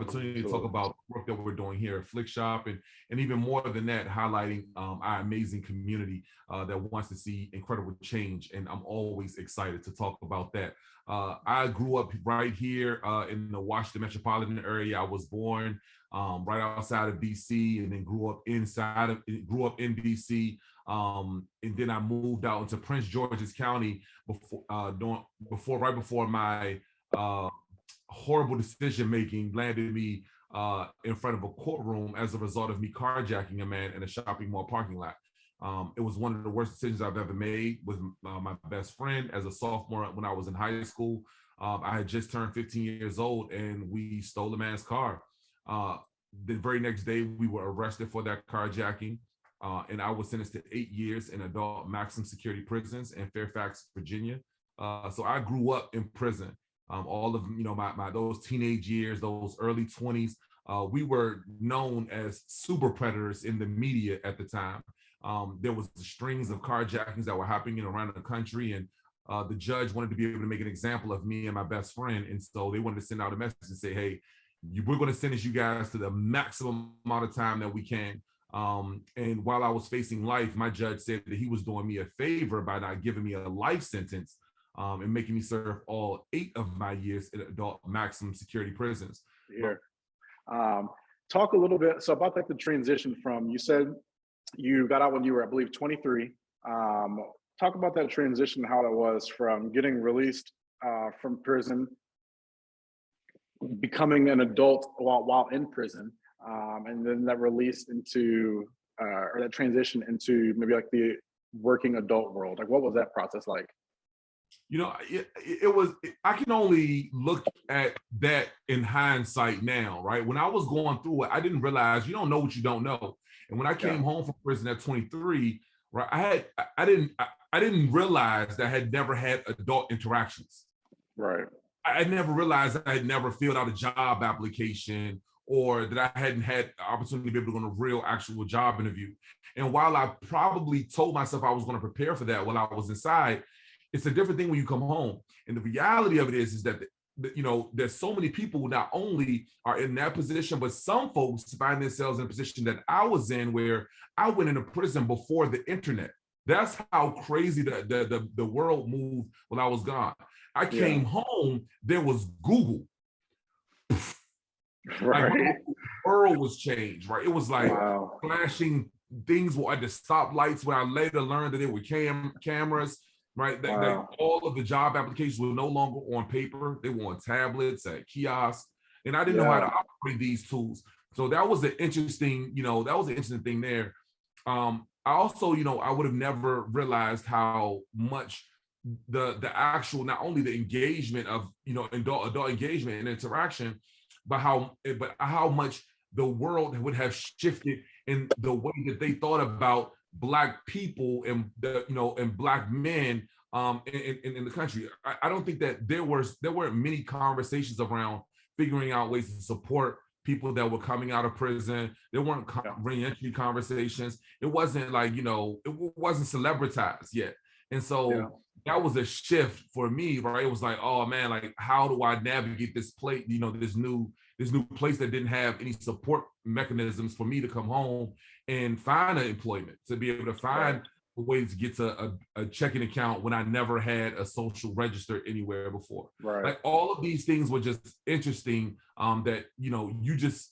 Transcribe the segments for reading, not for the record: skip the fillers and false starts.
opportunity to talk about the work that we're doing here at Flikshop, and even more than that, highlighting our amazing community that wants to see incredible change. And I'm always excited to talk about that. I grew up right here in the Washington metropolitan area. I was born right outside of DC, and then grew up in DC. And then I moved out into Prince George's County right before my horrible decision making landed me in front of a courtroom as a result of me carjacking a man in a shopping mall parking lot. It was one of the worst decisions I've ever made with my best friend as a sophomore when I was in high school. I had just turned 15 years old, and we stole a man's car. The very next day, we were arrested for that carjacking, and I was sentenced to 8 years in adult maximum security prisons in Fairfax, Virginia. So I grew up in prison. All of my those teenage years, those early 20s, we were known as super predators in the media at the time. There was strings of carjackings that were happening around the country, and the judge wanted to be able to make an example of me and my best friend, and so they wanted to send out a message and say, "Hey, we're going to sentence you guys to the maximum amount of time that we can." And while I was facing life, my judge said that he was doing me a favor by not giving me a life sentence and making me serve all 8 of my years in adult maximum security prisons. Here, talk a little bit about like the transition from, you said you got out when you were, I believe, 23. Talk about that transition, how it was from getting released from prison, becoming an adult while in prison, and then that release into, or that transition into maybe like the working adult world. Like, what was that process like? It was, I can only look at that in hindsight now, right? When I was going through it, I didn't realize you don't know what you don't know. And when I came home from prison at 23, right, I didn't realize that I had never had adult interactions. Right. I never realized I had never filled out a job application, or that I hadn't had the opportunity to be able to go on a real actual job interview. And while I probably told myself I was going to prepare for that while I was inside, it's a different thing when you come home. And the reality of it is that there's so many people who not only are in that position, but some folks find themselves in a position that I was in, where I went into prison before the internet. That's how crazy the world moved when I was gone. I came home, there was Google. Right. Like, the world was changed, right? It was like flashing things at the stoplights, where I later learned that they were cameras. Right, like all of the job applications were no longer on paper; they were on tablets at kiosks, and I didn't know how to operate these tools. So that was an interesting, thing there. I also, I would have never realized how much the actual, not only the engagement of adult engagement and interaction, but how much the world would have shifted in the way that they thought about Black people and and Black men in the country. I don't think that there weren't many conversations around figuring out ways to support people that were coming out of prison. There weren't re-entry conversations. It wasn't like, it wasn't celebritized yet. And so that was a shift for me, right? It was like, oh man, like, how do I navigate this place, this new place that didn't have any support mechanisms for me to come home and find an employment, to be able to find a way to get to a checking account when I never had a social register anywhere before. Right. Like, all of these things were just interesting, that, you just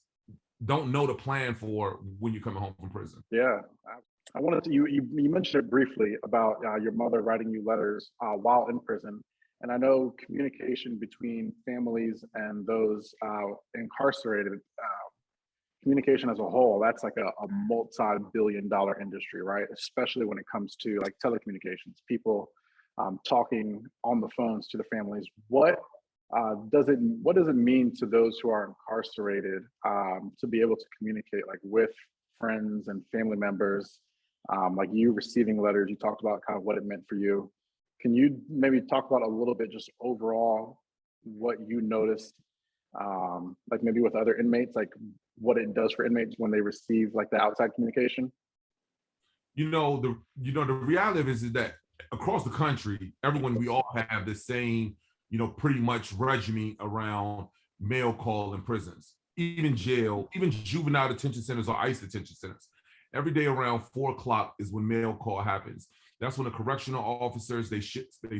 don't know the plan for when you're coming home from prison. Yeah. I wanted to, you mentioned it briefly about your mother writing you letters while in prison. And I know communication between families and those incarcerated, communication as a whole, that's like a multi-billion-dollar industry, right? Especially when it comes to like telecommunications, people talking on the phones to the families. What does it mean to those who are incarcerated to be able to communicate like with friends and family members, like you receiving letters? You talked about kind of what it meant for you. Can you maybe talk about a little bit just overall what you noticed, like maybe with other inmates, like what it does for inmates when they receive like the outside communication? The reality is that across the country, we all have the same, pretty much regimen around mail call in prisons. even jail, even juvenile detention centers or ICE detention centers. Every day around 4 o'clock is when mail call happens. That's when the correctional officers, they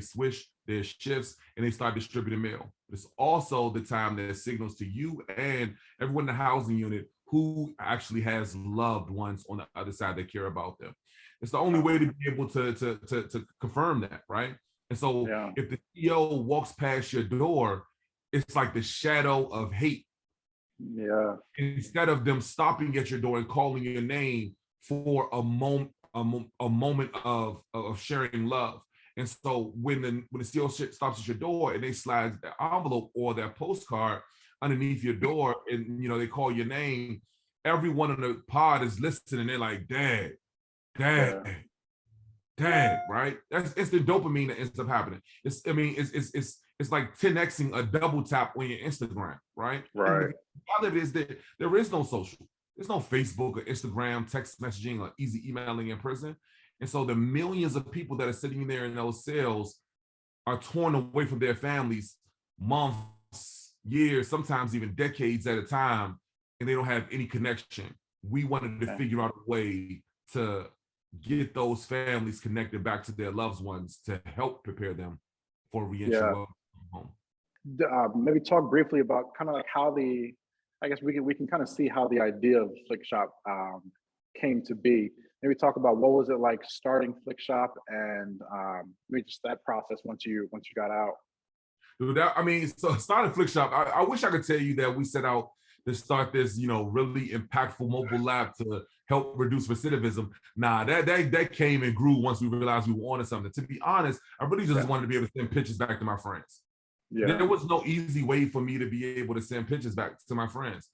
switch their shifts and they start distributing mail. It's also the time that signals to you and everyone in the housing unit who actually has loved ones on the other side that care about them. It's the only way to be able to confirm that, right? And so Yeah. if the CEO walks past your door, it's like the shadow of hate. Yeah. Instead of them stopping at your door and calling your name for a moment of sharing love. And so when the CEO stops at your door and they slide the envelope or that postcard underneath your door, and they call your name, everyone in the pod is listening. They're like, Dad, Dad, Yeah. Dad, right? That's instant dopamine that ends up happening. It's like 10xing a double tap on your Instagram, right? And Right. the reality is that there is no social. There's no Facebook or Instagram, text messaging, or easy emailing in prison. And so the millions of people that are sitting there in those cells are torn away from their families months, years, sometimes even decades at a time, and they don't have any connection. We wanted to Okay. figure out a way to get those families connected back to their loved ones to help prepare them for reentry Yeah. home. Maybe talk briefly about kind of like how I guess we can kind of see how the idea of Flikshop came to be. Maybe talk about what was it like starting Flikshop, and maybe just that process once you got out. So starting Flikshop, I wish I could tell you that we set out to start this, really impactful mobile app to help reduce recidivism. Nah, that came and grew once we realized we wanted something. To be honest, I really just wanted to be able to send pictures back to my friends. Yeah. There was no easy way for me to be able to send pictures back to my friends.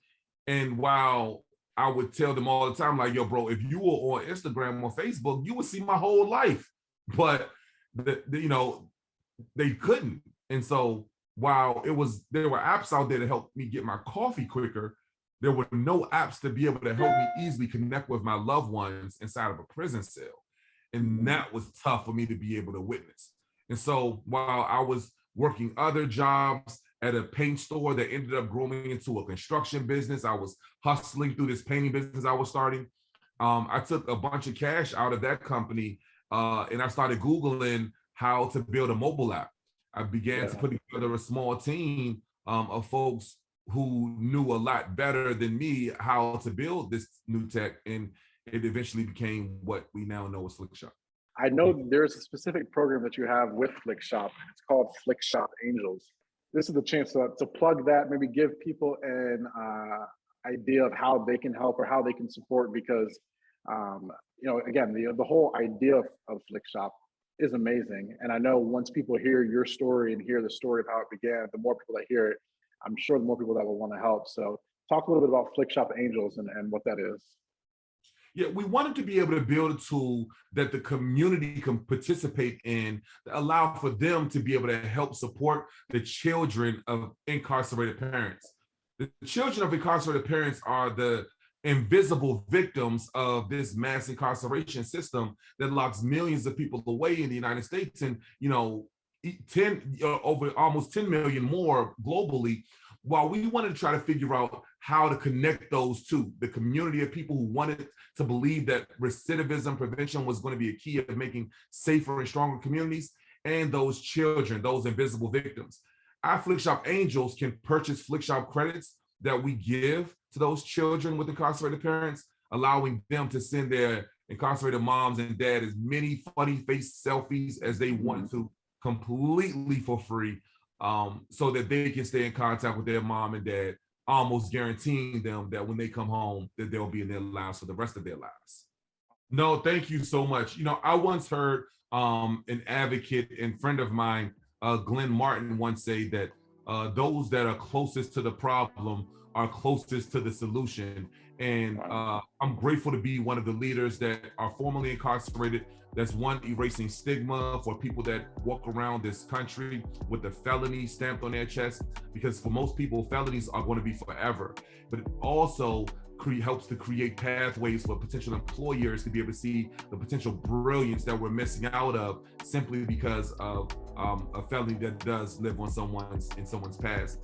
And while I would tell them all the time, like, yo, bro, if you were on Instagram or Facebook, you would see my whole life. But they couldn't. And so while there were apps out there to help me get my coffee quicker, there were no apps to be able to help me easily connect with my loved ones inside of a prison cell. And that was tough for me to be able to witness. And so while I was working other jobs at a paint store that ended up growing into a construction business, I was hustling through this painting business I was starting. I took a bunch of cash out of that company and I started Googling how to build a mobile app. I began to put together a small team of folks who knew a lot better than me how to build this new tech, and it eventually became what we now know as Flikshop. I know there's a specific program that you have with Flikshop. It's called Flikshop Angels. This is the chance to plug that, maybe give people an idea of how they can help or how they can support, because again, the whole idea of Flikshop is amazing. And I know once people hear your story and hear the story of how it began, the more people that hear it, I'm sure the more people that will want to help. So talk a little bit about Flikshop Angels and what that is. Yeah, we wanted to be able to build a tool that the community can participate in, that allow for them to be able to help support the children of incarcerated parents. The children of incarcerated parents are the invisible victims of this mass incarceration system that locks millions of people away in the United States, and over almost 10 million more globally. While we wanted to try to figure out how to connect those two, the community of people who wanted to believe that recidivism prevention was going to be a key of making safer and stronger communities, and those children, those invisible victims. Our Flikshop Angels can purchase Flikshop credits that we give to those children with incarcerated parents, allowing them to send their incarcerated moms and dad as many funny face selfies as they want to, completely for free, so that they can stay in contact with their mom and dad, almost guaranteeing them that when they come home, that they'll be in their lives for the rest of their lives. No, thank you so much. I once heard an advocate and friend of mine, Glenn Martin, once say that those that are closest to the problem are closest to the solution. And I'm grateful to be one of the leaders that are formerly incarcerated. That's one, erasing stigma for people that walk around this country with a felony stamped on their chest, because for most people, felonies are going to be forever. But also helps to create pathways for potential employers to be able to see the potential brilliance that we're missing out of simply because of a felony that does live on someone's past.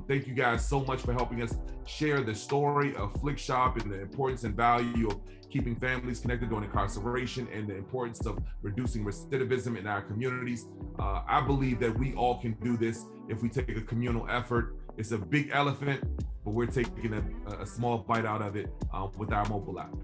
Thank you guys so much for helping us share the story of Flikshop and the importance and value of keeping families connected during incarceration and the importance of reducing recidivism in our communities. I believe that we all can do this if we take a communal effort. It's a big elephant, but we're taking a small bite out of it with our mobile app.